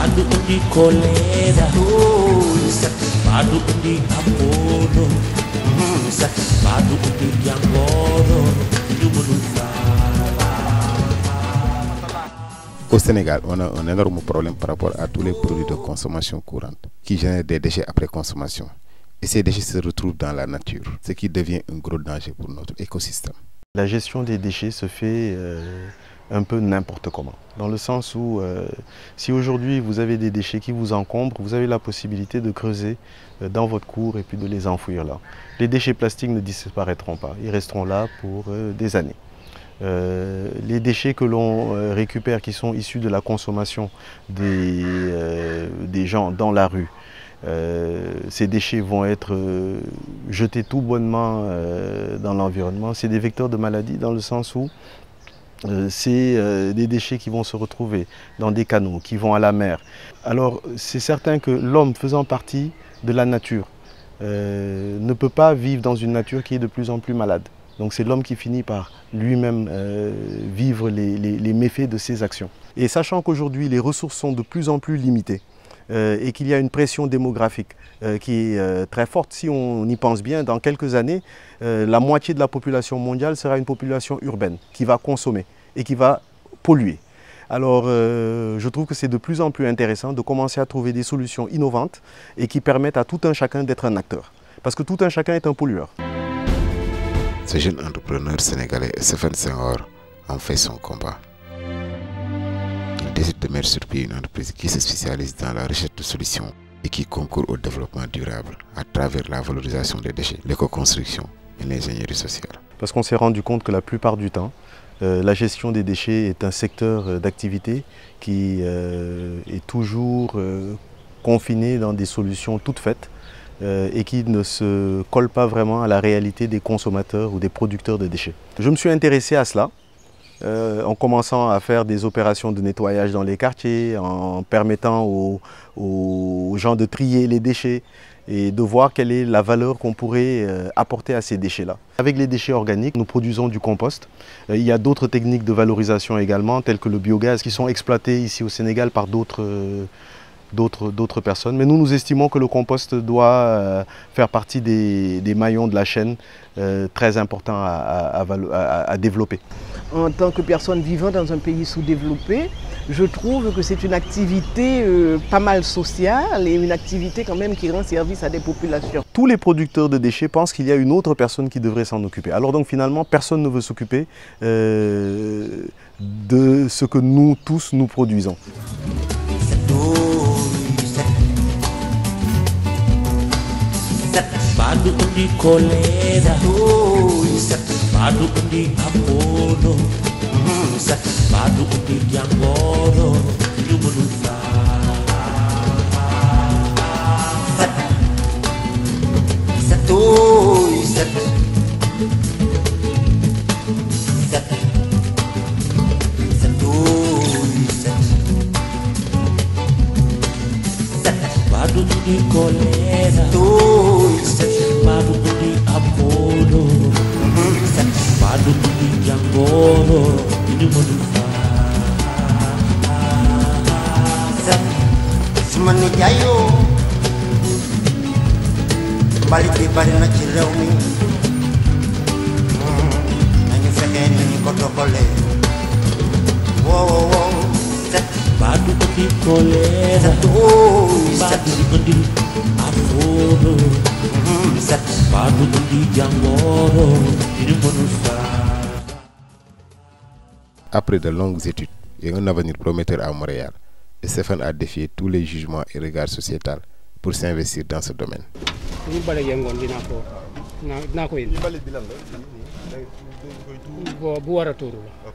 Badu undi koleda, badu undi apolo, badu undi yangoro, Au Sénégal, on a un énorme problème par rapport à tous les produits de consommation courante qui génèrent des déchets après consommation. Et ces déchets se retrouvent dans la nature, ce qui devient un gros danger pour notre écosystème. La gestion des déchets se fait un peu n'importe comment. Dans le sens où, si aujourd'hui vous avez des déchets qui vous encombrent, vous avez la possibilité de creuser dans votre cour et puis de les enfouir là. Les déchets plastiques ne disparaîtront pas, ils resteront là pour des années. Les déchets que l'on récupère qui sont issus de la consommation des gens dans la rue, ces déchets vont être jetés tout bonnement dans l'environnement. C'est des vecteurs de maladies dans le sens où c'est des déchets qui vont se retrouver dans des canaux, qui vont à la mer. Alors c'est certain que l'homme faisant partie de la nature ne peut pas vivre dans une nature qui est de plus en plus malade. Donc c'est l'homme qui finit par lui-même vivre les méfaits de ses actions. Et sachant qu'aujourd'hui les ressources sont de plus en plus limitées et qu'il y a une pression démographique qui est très forte, si on y pense bien, dans quelques années, la moitié de la population mondiale sera une population urbaine qui va consommer et qui va polluer. Alors je trouve que c'est de plus en plus intéressant de commencer à trouver des solutions innovantes et qui permettent à tout un chacun d'être un acteur. Parce que tout un chacun est un pollueur. Ce jeune entrepreneur sénégalais, Stéphane Senghor, en fait son combat. Il décide de mettre sur pied une entreprise qui se spécialise dans la recherche de solutions et qui concourt au développement durable à travers la valorisation des déchets, l'éco-construction et l'ingénierie sociale. Parce qu'on s'est rendu compte que la plupart du temps, la gestion des déchets est un secteur d'activité qui est toujours confiné dans des solutions toutes faites et qui ne se colle pas vraiment à la réalité des consommateurs ou des producteurs de déchets. Je me suis intéressé à cela en commençant à faire des opérations de nettoyage dans les quartiers, en permettant aux gens de trier les déchets et de voir quelle est la valeur qu'on pourrait apporter à ces déchets-là. Avec les déchets organiques, nous produisons du compost. Il y a d'autres techniques de valorisation également, telles que le biogaz, qui sont exploitées ici au Sénégal par d'autres personnes. Mais nous estimons que le compost doit faire partie des maillons de la chaîne très importants à développer. En tant que personne vivant dans un pays sous-développé, je trouve que c'est une activité pas mal sociale et une activité quand même qui rend service à des populations. Tous les producteurs de déchets pensent qu'il y a une autre personne qui devrait s'en occuper. Alors donc finalement, personne ne veut s'occuper de ce que nous tous nous produisons. Badu undi koleda, badu undi apolo, badu undi yangoro, yumulusa. Badu undi koleda, badu undi apolo, badu undi yangoro, yumulusa. Sumani jayo, balik di bari na ci rew mi, nañu fexé nañu ko doxale. Wow. Badu undi koleda, badu undi apolo, badu undi yangoro, yumulusa. Après de longues études et un avenir prometteur à Montréal, Stéphane a défié tous les jugements et regards sociétals pour s'investir dans ce domaine. ñu bale yengoon dinaa ko indi bu war a tuuru la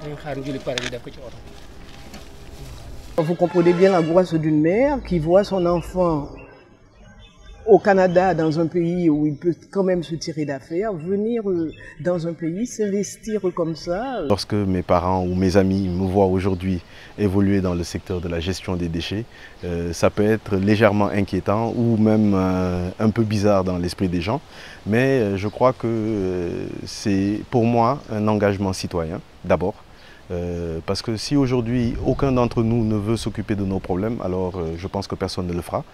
dañu xaar njuli pare ñu def ko ci oto. Vous comprenez bien l'angoisse d'une mère qui voit son enfant au Canada, dans un pays où il peut quand même se tirer d'affaire, venir dans un pays, s'investir comme ça. Lorsque mes parents ou mes amis me voient aujourd'hui évoluer dans le secteur de la gestion des déchets, ça peut être légèrement inquiétant ou même un peu bizarre dans l'esprit des gens. Mais je crois que c'est pour moi un engagement citoyen, d'abord. Parce que si aujourd'hui aucun d'entre nous ne veut s'occuper de nos problèmes, alors je pense que personne ne le fera.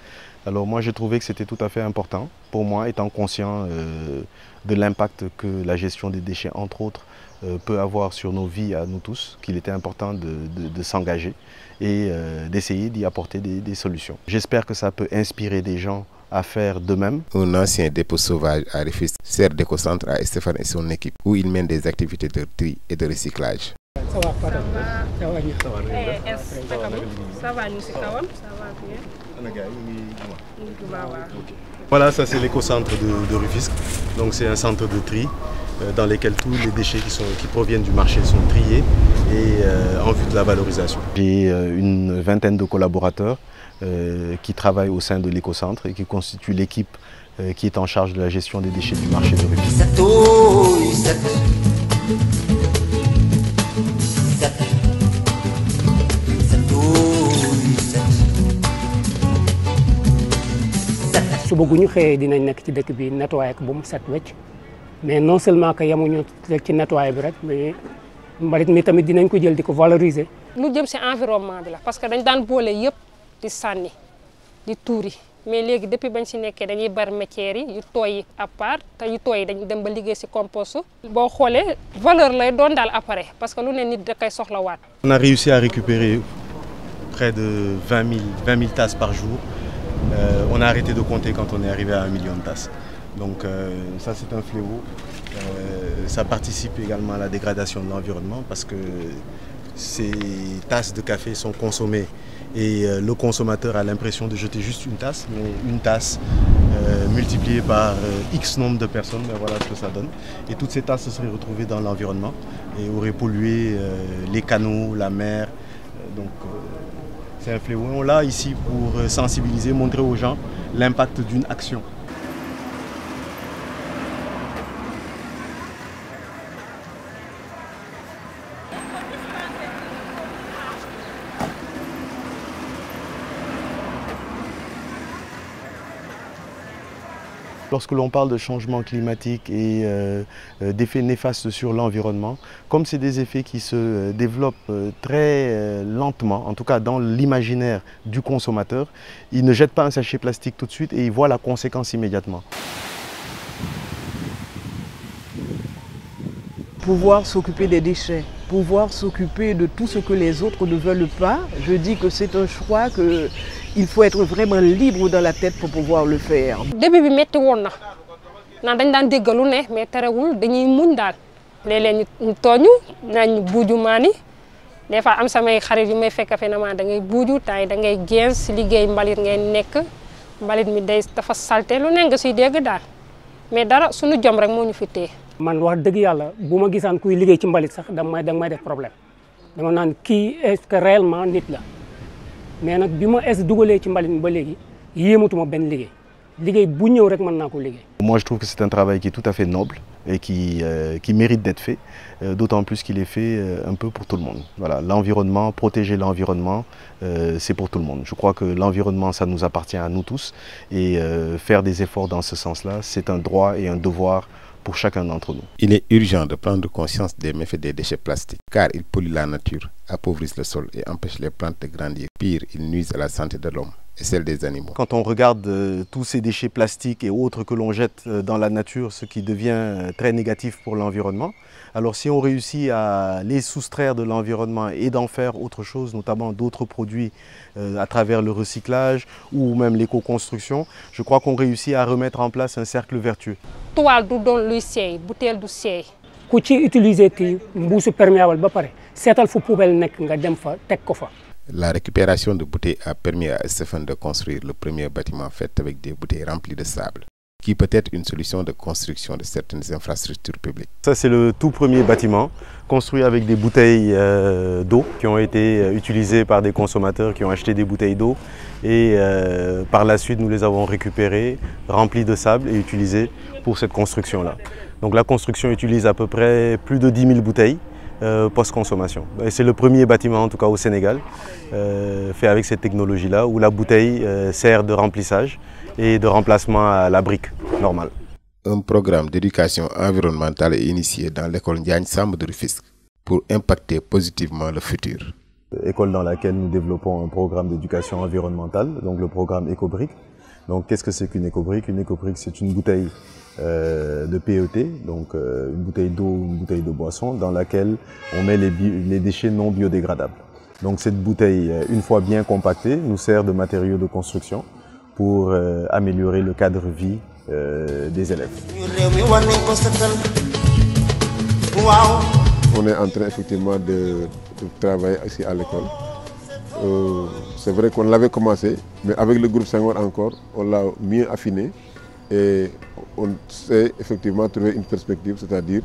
Alors moi j'ai trouvé que c'était tout à fait important pour moi, étant conscient de l'impact que la gestion des déchets entre autres peut avoir sur nos vies à nous tous, qu'il était important de s'engager et d'essayer d'y apporter des solutions. J'espère que ça peut inspirer des gens à faire de même. Un ancien dépôt sauvage à Rufisque sert d'écocentre à Stéphane et son équipe où il mène des activités de tri et de recyclage. Voilà, ça c'est l'écocentre de Rufisque. Donc c'est un centre de tri dans lequel tous les déchets qui proviennent du marché sont triés et en vue de la valorisation. J'ai une vingtaine de collaborateurs qui travaillent au sein de l'écocentre et qui constituent l'équipe qui est en charge de la gestion des déchets du marché de Rufisque. suba gu ñu xëyee dinañ nekk ci dëkk bi nettoyé ko ba mu set wecc mais non seulement que yemuñu ci nettoyé bi rek mais mbalit mi tamit dinañ ko jël di ko valoriser. lu jëm ci environnement bi la parce que dañ daan boole yëpp di sànni di tuuri mais léegi depuis bañ ci nekkee dañuy bari matières yi yu tooy yi à part te yu tooy yi dañu dem ba liggéey ci compost. boo xoolee valeur lay doon daal après parce que lu ne nit da koy soxlawaat. On a réussi à récupérer près de 20 000 tasses par jour. On a arrêté de compter quand on est arrivé à 1 million de tasses. Donc ça c'est un fléau. Ça participe également à la dégradation de l'environnement parce que ces tasses de café sont consommées et le consommateur a l'impression de jeter juste une tasse, mais une tasse multipliée par X nombre de personnes, ben voilà ce que ça donne. Et toutes ces tasses se seraient retrouvées dans l'environnement et auraient pollué les canaux, la mer. C'est un fléau. On l'a ici pour sensibiliser, montrer aux gens l'impact d'une action. Lorsque l'on parle de changement climatique et d'effets néfastes sur l'environnement, comme c'est des effets qui se développent très lentement, en tout cas dans l'imaginaire du consommateur, il ne jette pas un sachet plastique tout de suite et il voit la conséquence immédiatement. Pouvoir s'occuper des déchets, pouvoir s'occuper de tout ce que les autres ne veulent pas, je dis que c'est un choix que il faut être vraiment libre dans la tête pour pouvoir le faire. Début bi metti woon na naan dañ daan dégg lu ne mais terewul dañuy muñ daal léeg-léeg ñu tooñu nañ buuju maani des fois am samay xarit yu may fekk fe na ma da ngay buuju tay da ngay gens si liggéey mbalit ngay nekk mbalit mi dafa salté lu ne nga siy dégg daal mais dara suñu jom rek moo ñu fi téye. man wax dëgg yàlla bu ma gisaan kuy liggéey ci mbalit sax da may def problème dama naan kii est-ce que réellement nit la mais nag bi ma dugalee ci mbalit mi ba léegi yéematuma benn liggéey bu ñëw rek mën naa ko liggéey. Moi je trouve que c'est un travail qui est tout à fait noble et qui mérite d'être fait, d'autant plus qu'il est fait un peu pour tout le monde. Voilà, l'environnement, protéger l'environnement, c'est pour tout le monde. Je crois que l'environnement, ça nous appartient à nous tous et faire des efforts dans ce sens-là, c'est un droit et un devoir pour chacun d'entre nous. Il est urgent de prendre conscience des méfaits des déchets plastiques, car ils polluent la nature, appauvrissent le sol et empêchent les plantes de grandir. Pire, ils nuisent à la santé de l'homme et celle des animaux. Quand on regarde tous ces déchets plastiques et autres que l'on jette dans la nature, ce qui devient très négatif pour l'environnement, alors si on réussit à les soustraire de l'environnement et d'en faire autre chose, notamment d'autres produits à travers le recyclage ou même l'éco-construction, je crois qu'on réussit à remettre en place un cercle vertueux. Toile du doon luy seey, bouteille du seey. Ku ci utiliser kii mbuusu perméable ba pare seetal fu poubelle nekk nga dem fa teg ko fa. La récupération de bouteilles a permis à Stéphane de construire le premier bâtiment fait avec des bouteilles remplies de sable, qui peut être une solution de construction de certaines infrastructures publiques. Ça, c'est le tout premier bâtiment construit avec des bouteilles d'eau qui ont été utilisées par des consommateurs qui ont acheté des bouteilles d'eau et par la suite nous les avons récupérées, remplies de sable et utilisées pour cette construction-là. Donc la construction utilise à peu près plus de 10 000 bouteilles post-consommation. C'est le premier bâtiment en tout cas au Sénégal fait avec cette technologie-là où la bouteille sert de remplissage et de remplacement à la brique normale. Un programme d'éducation environnementale est initié dans l'école Ndiagne Samb de Rufisque pour impacter positivement le futur. École dans laquelle nous développons un programme d'éducation environnementale, donc le programme Ecobrick. Donc qu'est-ce que c'est qu'une Ecobrick? Une Ecobrick, c'est une bouteille de PET, donc une bouteille d'eau ou une bouteille de boisson dans laquelle on met les déchets non biodégradables. Donc cette bouteille, une fois bien compactée, nous sert de matériau de construction pour améliorer le cadre de vie des élèves. On est en train effectivement de travailler ici à l'école. C'est vrai qu'on l'avait commencé, mais avec le groupe Senghor encore, on l'a mieux affiné et on sait effectivement trouver une perspective, c'est-à-dire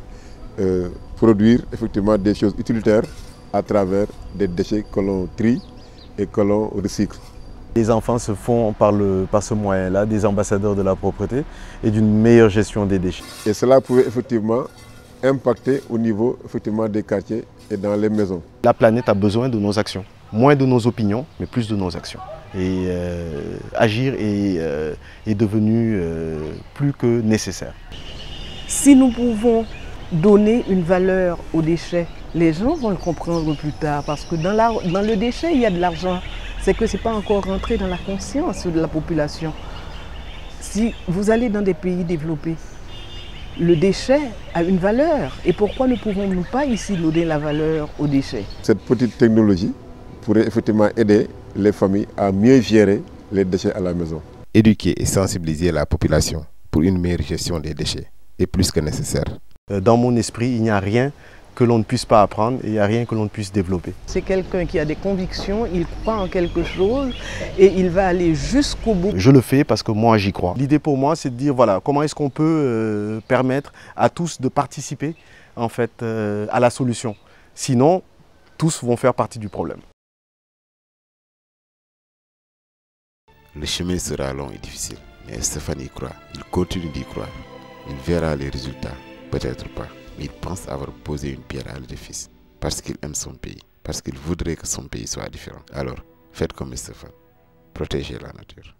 produire effectivement des choses utilitaires à travers des déchets que l'on trie et que l'on recycle. Les enfants se font par ce moyen-là des ambassadeurs de la propreté et d'une meilleure gestion des déchets. Et cela pouvait effectivement impacter au niveau effectivement des quartiers et dans les maisons. La planète a besoin de nos actions, moins de nos opinions, mais plus de nos actions. Et agir est devenu plus que nécessaire. Si nous pouvons donner une valeur aux déchets, les gens vont le comprendre plus tard parce que dans le déchet, il y a de l'argent. C'est que ce n'est pas encore rentré dans la conscience de la population. Si vous allez dans des pays développés, le déchet a une valeur. Et pourquoi ne pouvons-nous pas ici donner la valeur aux déchets? Cette petite technologie pourrait effectivement aider les familles à mieux gérer les déchets à la maison. Éduquer et sensibiliser la population pour une meilleure gestion des déchets est plus que nécessaire. Dans mon esprit, il n'y a rien que l'on ne puisse pas apprendre et il n'y a rien que l'on ne puisse développer. C'est quelqu'un qui a des convictions, il croit en quelque chose et il va aller jusqu'au bout. Je le fais parce que moi j'y crois. L'idée pour moi c'est de dire voilà, comment est-ce qu'on peut permettre à tous de participer en fait, à la solution. Sinon, tous vont faire partie du problème. Le chemin sera long et difficile, mais Stéphane y croit, il continue d'y croire. Il verra les résultats, peut-être pas. Mais il pense avoir posé une pierre à l'édifice parce qu'il aime son pays, parce qu'il voudrait que son pays soit différent. Alors, faites comme Stéphane, protégez la nature.